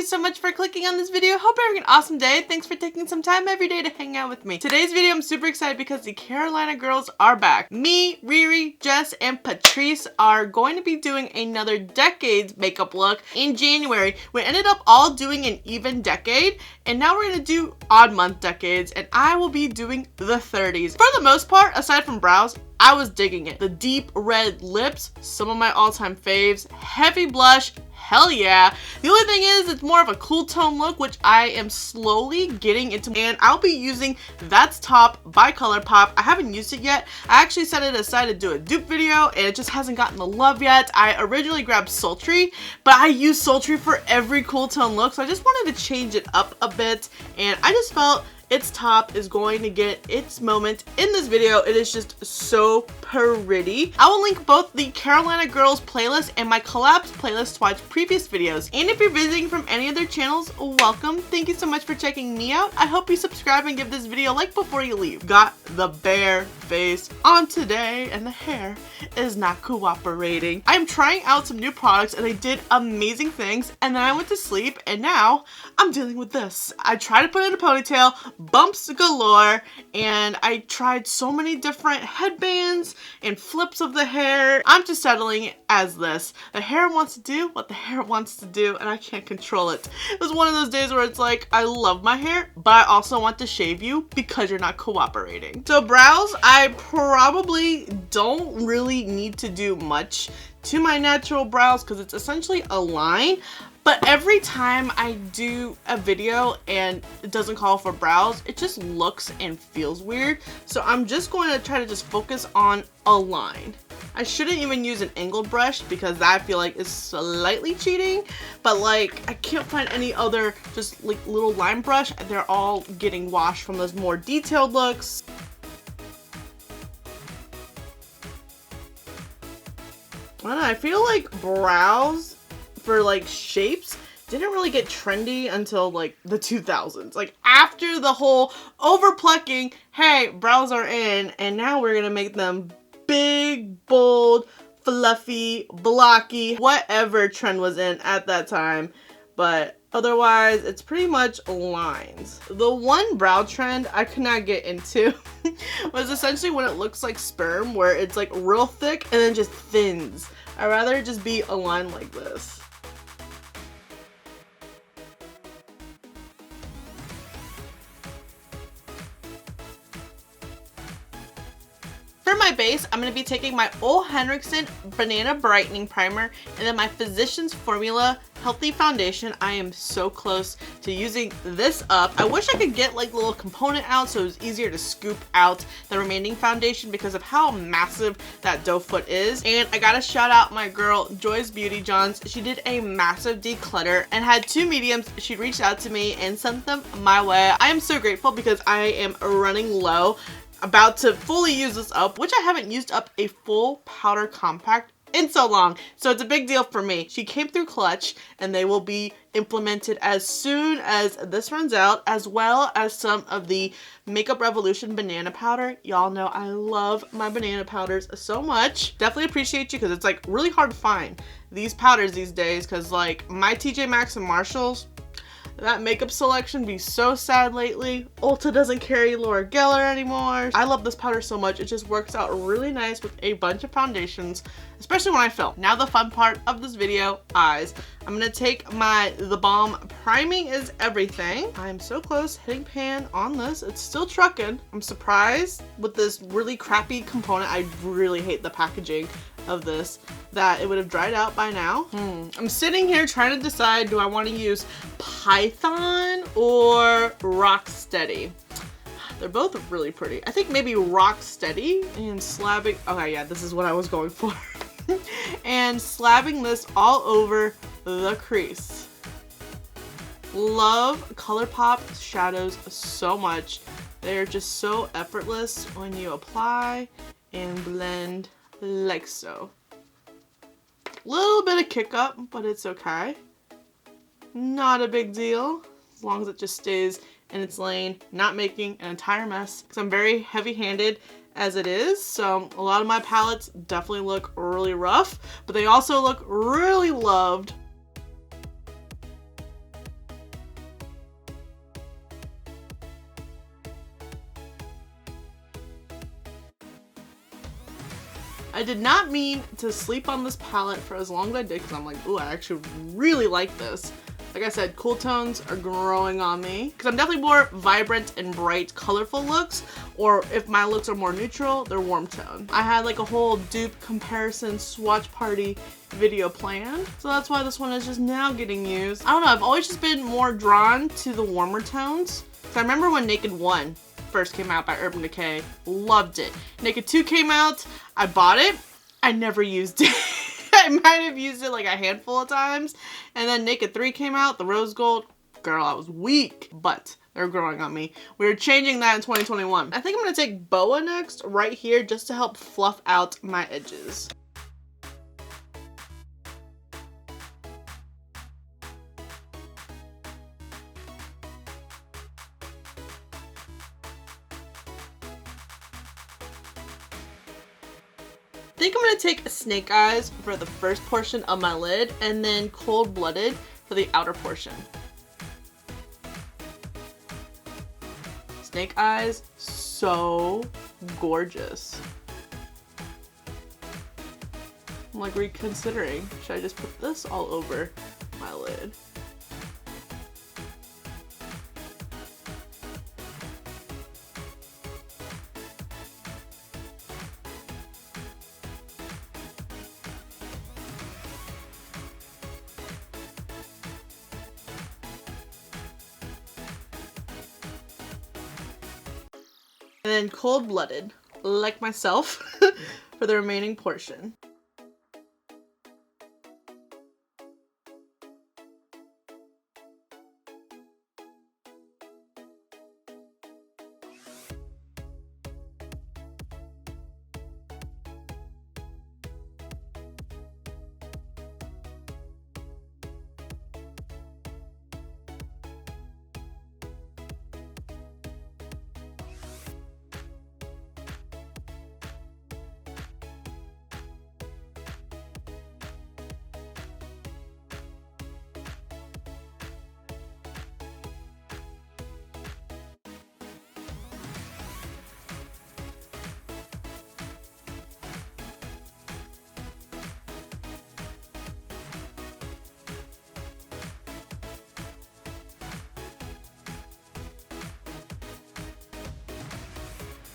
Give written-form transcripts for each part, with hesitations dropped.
so much for clicking on this video. Hope you're having an awesome day. Thanks for taking some time every day to hang out with me. Today's video, I'm super excited because the Carolina girls are back. Me, Riri, Jess, and Patrice are going to be doing another decades makeup look in January. We ended up all doing an even decade, and now we're going to do odd month decades, and I will be doing the 30s. For the most part, aside from brows, I was digging it. The deep red lips, some of my all-time faves. Heavy blush, hell yeah. The only thing is it's more of a cool tone look, which I am slowly getting into, and I'll be using That's Top by Colourpop. I haven't used it yet. I actually set it aside to do a dupe video, and it just hasn't gotten the love yet. I originally grabbed Sultry, but I use Sultry for every cool tone look, so I just wanted to change it up a bit, and I just felt its top is going to get its moment in this video. It is just so pretty. I will link both the Carolina Girls playlist and my Collabs playlist to watch previous videos. And if you're visiting from any of their channels, welcome. Thank you so much for checking me out. I hope you subscribe and give this video a like before you leave. Got the bare face on today and the hair is not cooperating. I'm trying out some new products and they did amazing things, and then I went to sleep and now I'm dealing with this. I tried to put it in a ponytail, bumps galore, and I tried so many different headbands and flips of the hair. I'm just settling as this. The hair wants to do what the hair wants to do, and I can't control it. It was one of those days where it's like, I love my hair, but I also want to shave you because you're not cooperating. So brows, I probably don't really need to do much to my natural brows because it's essentially a line. But every time I do a video and it doesn't call for brows, it just looks and feels weird. So I'm just going to try to just focus on a line. I shouldn't even use an angled brush because that I feel like is slightly cheating. But like, I can't find any other just like little line brush. They're all getting washed from those more detailed looks. I don't know, I feel like brows for like shapes didn't really get trendy until like the 2000s. Like after the whole over plucking, hey, brows are in, and now we're gonna make them big, bold, fluffy, blocky, whatever trend was in at that time. But otherwise, it's pretty much lines. The one brow trend I could not get into was essentially when it looks like sperm, where it's like real thick and then just thins. I'd rather it just be a line like this. For my base, I'm going to be taking my Ole Henriksen Banana Brightening Primer and then my Physicians Formula Healthy Foundation. I am so close to using this up. I wish I could get like little component out so it was easier to scoop out the remaining foundation because of how massive that doe foot is. And I gotta shout out my girl Joy's Beauty Johns. She did a massive declutter and had 2 mediums. She reached out to me and sent them my way. I am so grateful because I am running low, about to fully use this up, which I haven't used up a full powder compact in so long, so it's a big deal for me. She came through clutch, and they will be implemented as soon as this runs out, as well as some of the Makeup Revolution banana powder. Y'all know I love my banana powders so much. Definitely appreciate you because it's like really hard to find these powders these days, because like my TJ Maxx and Marshalls, that makeup selection be so sad lately. Ulta doesn't carry Laura Geller anymore. I love this powder so much. It just works out really nice with a bunch of foundations, especially when I film. Now the fun part of this video, eyes. I'm gonna take The Balm Priming Is Everything. I'm so close hitting pan on this. It's still trucking. I'm surprised with this really crappy component. I really hate the packaging of this, that it would have dried out by now. I'm sitting here trying to decide, do I want to use Python or Rocksteady? They're both really pretty. I think maybe Rocksteady and slabbing, okay, yeah, this is what I was going for. And slabbing this all over the crease. Love Colourpop shadows so much. They're just so effortless when you apply and blend like so. Little bit of kick up, but it's okay. Not a big deal, as long as it just stays in its lane, not making an entire mess, because I'm very heavy-handed as it is, so a lot of my palettes definitely look really rough, but they also look really loved. I did not mean to sleep on this palette for as long as I did because I'm like, ooh, I actually really like this. Like I said, cool tones are growing on me because I'm definitely more vibrant and bright, colorful looks, or if my looks are more neutral, they're warm tone. I had like a whole dupe comparison swatch party video planned, so that's why this one is just now getting used. I don't know, I've always just been more drawn to the warmer tones. So I remember when Naked 1 first came out by Urban Decay, loved it. Naked 2 came out, I bought it, I never used it. I might have used it like a handful of times. And then Naked 3 came out, the rose gold. Girl, I was weak, but they're growing on me. We're changing that in 2021. I think I'm gonna take Boa next, right here, just to help fluff out my edges. I think I'm going to take Snake Eyes for the first portion of my lid and then Cold Blooded for the outer portion. Snake Eyes, so gorgeous. I'm like reconsidering, should I just put this all over my lid? And then Cold Blooded, like myself, for the remaining portion.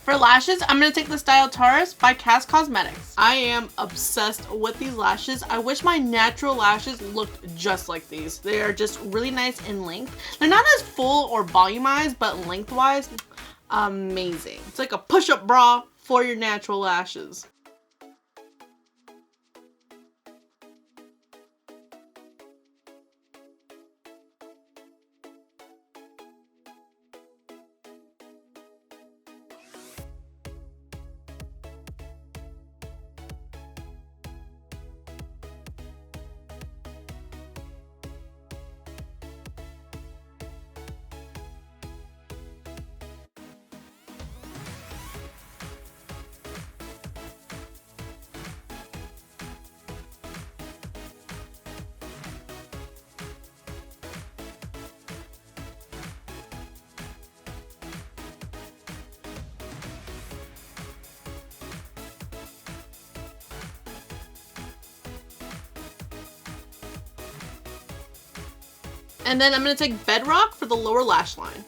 For lashes, I'm going to take the Style Taurus by Cass Cosmetics. I am obsessed with these lashes. I wish my natural lashes looked just like these. They are just really nice in length. They're not as full or volumized, but lengthwise, amazing. It's like a push-up bra for your natural lashes. And then I'm going to take Bedrock for the lower lash line.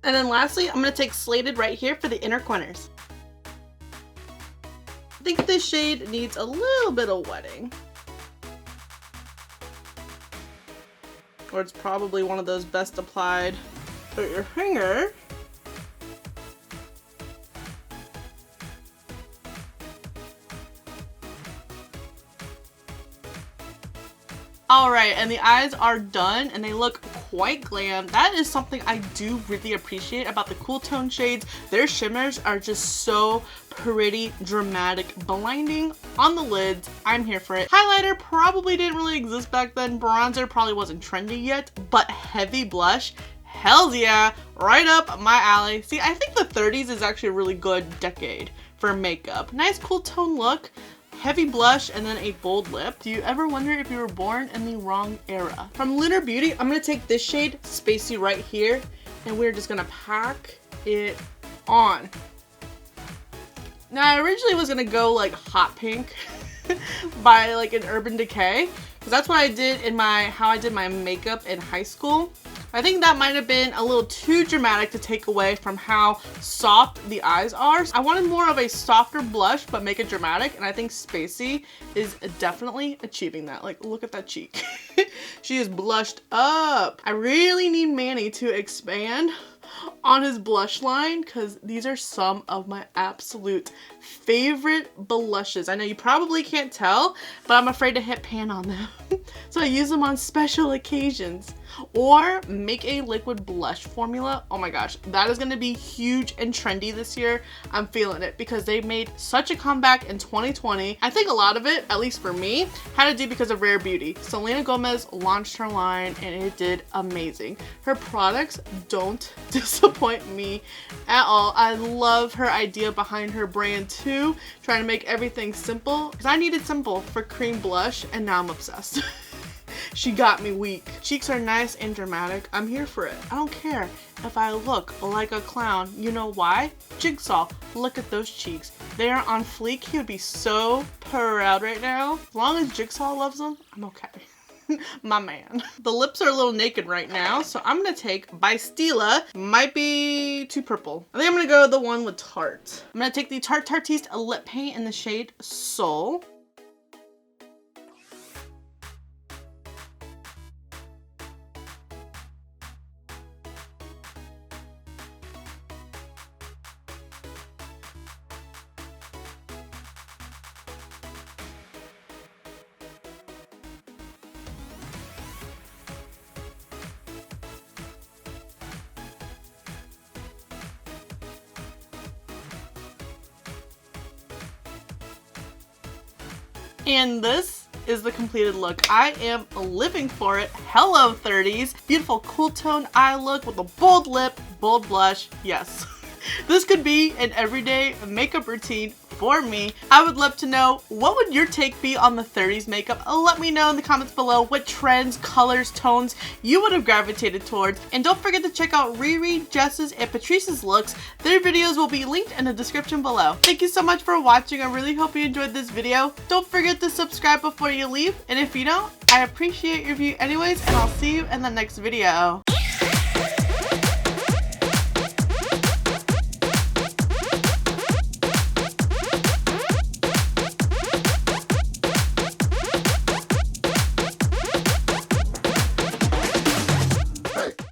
And then lastly, I'm going to take Slated right here for the inner corners. I think this shade needs a little bit of wetting. Or it's probably one of those best applied with your finger. Alright, and the eyes are done and they look quite glam. That is something I do really appreciate about the cool tone shades. Their shimmers are just so pretty, dramatic, blinding on the lids. I'm here for it. Highlighter probably didn't really exist back then. Bronzer probably wasn't trendy yet, but heavy blush, Hells yeah, right up my alley. See, I think the 30s is actually a really good decade for makeup. Nice cool tone look, heavy blush, and then a bold lip. Do you ever wonder if you were born in the wrong era? From Lunar Beauty, I'm gonna take this shade, Spacey, right here, and we're just gonna pack it on. Now, I originally was gonna go like hot pink by like an Urban Decay, because that's what I did in how I did my makeup in high school. I think that might have been a little too dramatic to take away from how soft the eyes are. I wanted more of a softer blush, but make it dramatic, and I think Spacey is definitely achieving that. Like, look at that cheek. She is blushed up. I really need Manny to expand on his blush line, because these are some of my absolute favorite blushes. I know you probably can't tell, but I'm afraid to hit pan on them. So I use them on special occasions. Or make a liquid blush formula. Oh my gosh, that is going to be huge and trendy this year. I'm feeling it because they made such a comeback in 2020. I think a lot of it, at least for me, had to do because of Rare Beauty. Selena Gomez launched her line and it did amazing. Her products don't disappoint me at all. I love her idea behind her brand too, trying to make everything simple, because I needed simple for cream blush and now I'm obsessed. She got me weak. Cheeks are nice and dramatic. I'm here for it. I don't care if I look like a clown. You know why? Jigsaw, look at those cheeks. They are on fleek. He would be so proud right now. As long as Jigsaw loves them, I'm okay. My man. The lips are a little naked right now, so I'm gonna take by Stila. Might be too purple. I think I'm gonna go the one with Tarte. I'm gonna take the Tarte Tartiste lip paint in the shade Soul. And this is the completed look. I am living for it. Hello 30s. Beautiful cool tone eye look with a bold lip, bold blush. Yes. This could be an everyday makeup routine for me. I would love to know, what would your take be on the 30s makeup? Let me know in the comments below what trends, colors, tones you would have gravitated towards. And don't forget to check out Riri, Jess's, and Patrice's looks. Their videos will be linked in the description below. Thank you so much for watching. I really hope you enjoyed this video. Don't forget to subscribe before you leave. And if you don't, I appreciate your view anyways, and I'll see you in the next video.